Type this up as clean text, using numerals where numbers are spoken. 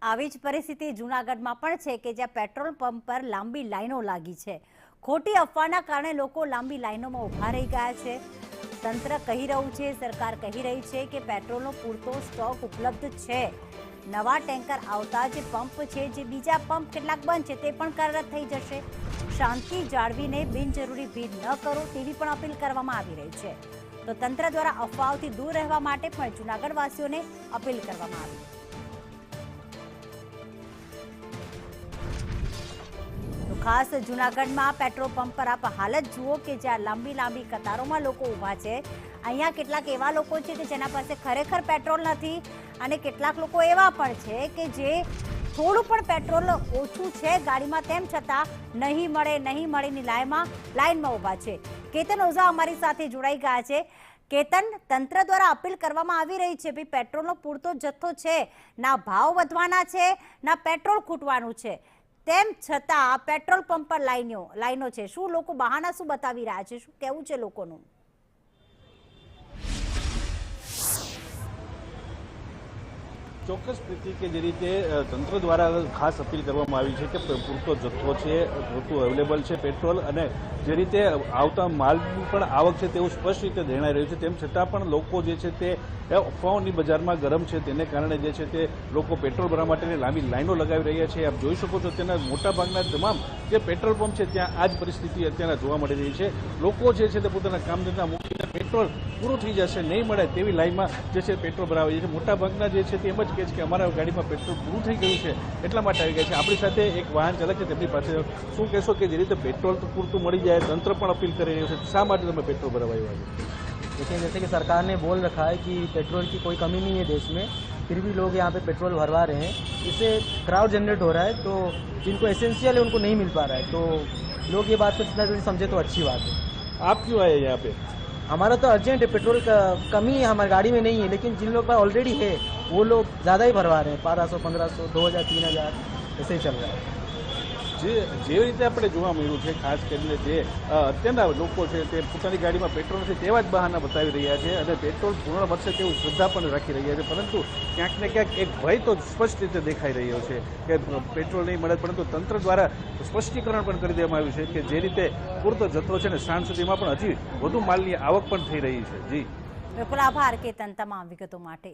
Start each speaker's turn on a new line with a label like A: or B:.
A: આવી જ પરિસ્થિતિ જૂનાગઢમાં પણ છે કે જ્યાં પેટ્રોલ પંપ પર લાંબી લાઈનો લાગી છે। ખોટી અફવાના કારણે લોકો લાંબી લાઈનોમાં ઊભા રહી ગયા છે। તંત્ર કહી રહ્યું છે, સરકાર કહી રહી છે કે પેટ્રોલનો પૂરતો સ્ટોક ઉપલબ્ધ છે। નવા ટેન્કર આવતા જે પંપ છે, જે બીજા પંપ કેટલાક બંધ છે તે પણ કાર્યરત થઈ જશે। શાંતિ જાળવીને બિનજરૂરી ભીડ ન કરો તેવી પણ અપીલ કરવામાં આવી રહી છે। તો તંત્ર દ્વારા અફવાઓથી દૂર રહેવા માટે પણ જૂનાગઢવાસીઓને અપીલ કરવામાં આવી। તો ખાસ જૂનાગઢમાં પેટ્રોલ પંપ પર આપ હાલત જુઓ કે જ્યાં લાંબી લાંબી કતારોમાં લોકો ઊભા છે। અહીંયા કેટલાક એવા લોકો છે કે જેના પાસે ખરેખર પેટ્રોલ નથી અને કેટલાક લોકો એવા પણ છે કે જે થોડું પણ પેટ્રોલ ઓછું છે ગાડીમાં તેમ છતાં નહીં મળેની લાઈનમાં ઊભા છે। કેતન ઓઝા અમારી સાથે જોડાઈ ગયા છે। કેતન, તંત્ર દ્વારા અપીલ કરવામાં આવી રહી છે ભાઈ પેટ્રોલનો પૂરતો જથ્થો છે, ના ભાવ વધવાના છે ના પેટ્રોલ ખૂટવાનું છે, તેમ છતાં પેટ્રોલ પંપ પર લાઈનો છે। શું લોકો બહાના શું બતાવી રહ્યા છે, શું કહેવું છે લોકોનું?
B: ચોક્કસ પ્રીતિ કે જે રીતે તંત્ર દ્વારા ખાસ અપીલ કરવામાં આવી છે કે પૂરતો જથ્થો છે, પૂરતું અવેલેબલ છે પેટ્રોલ, અને જે રીતે આવતા માલની પણ આવક છે તેવું સ્પષ્ટ રીતે જણાઈ રહ્યું છે। તેમ છતાં પણ લોકો જે છે તે અફવાઓની બજારમાં ગરમ છે, તેને કારણે જે છે તે લોકો પેટ્રોલ ભરવા માટેની લાંબી લાઈનો લગાવી રહ્યા છે। આપ જોઈ શકો છો તેના મોટાભાગના તમામ જે પેટ્રોલ પંપ છે ત્યાં આ જ પરિસ્થિતિ અત્યારે જોવા મળી રહી છે। લોકો જે છે તે પોતાના કામ ધંધા મૂકીને પેટ્રોલ પૂરું થઈ જશે, નહીં મળે તેવી લાઈનમાં જે છે પેટ્રોલ ભરાવી છે। મોટાભાગના જે છે તે એમ જ કહે છે કે અમારા ગાડીમાં પેટ્રોલ પૂરું થઈ ગયું છે એટલા માટે આવી ગયા છે। આપણી સાથે એક વાહન ચાલક છે, તેમની પાસે શું કહેશો કે જે રીતે પેટ્રોલ તો પૂરતું મળી જાય, તંત્ર પણ અપીલ કરી રહ્યું છે, શા માટે તમે પેટ્રોલ ભરાવા આવ્યા છો?
C: देखिए, जैसे कि सरकार ने बोल रखा है कि पेट्रोल की कोई कमी नहीं है देश में, फिर भी लोग यहाँ पे पेट्रोल भरवा रहे हैं। इससे क्राउड जनरेट हो रहा है, तो जिनको एसेंशियल है उनको नहीं मिल पा रहा है। तो लोग ये बात को जितना जल्दी समझे तो अच्छी बात है।
B: आप क्यों आए यहाँ पे?
C: हमारा तो अर्जेंट है, पेट्रोल का कमी है हमारी गाड़ी में नहीं है, लेकिन जिन लोग का ऑलरेडी है वो लोग ज़्यादा ही भरवा रहे हैं। 1200, 1500, 2000, 3000 ऐसे ही चल रहा है।
B: જે રીતે આપણે જોવા મળ્યું છે, ખાસ કરીને જે અત્યારના લોકો છે તે પોતાની ગાડીમાં પેટ્રોલ નથી તેવા જ બહાના બતાવી રહ્યા છે અને પેટ્રોલ પૂર્ણ મળશે તેવું શ્રદ્ધા પણ રાખી રહ્યા છે, પરંતુ ક્યાંક ને ક્યાંક એક ભય તો સ્પષ્ટ રીતે દેખાઈ રહ્યો છે કે પેટ્રોલ નહીં મળે। પરંતુ તંત્ર દ્વારા સ્પષ્ટીકરણ પણ કરી દેવામાં આવ્યું છે કે જે રીતે પૂરતો જથ્થો છે ને સાંજ સુધીમાં પણ હજી વધુ માલની આવક પણ થઈ રહી છે। જી
A: બિલકુલ, આભાર કેતન તમામ વિગતો માટે।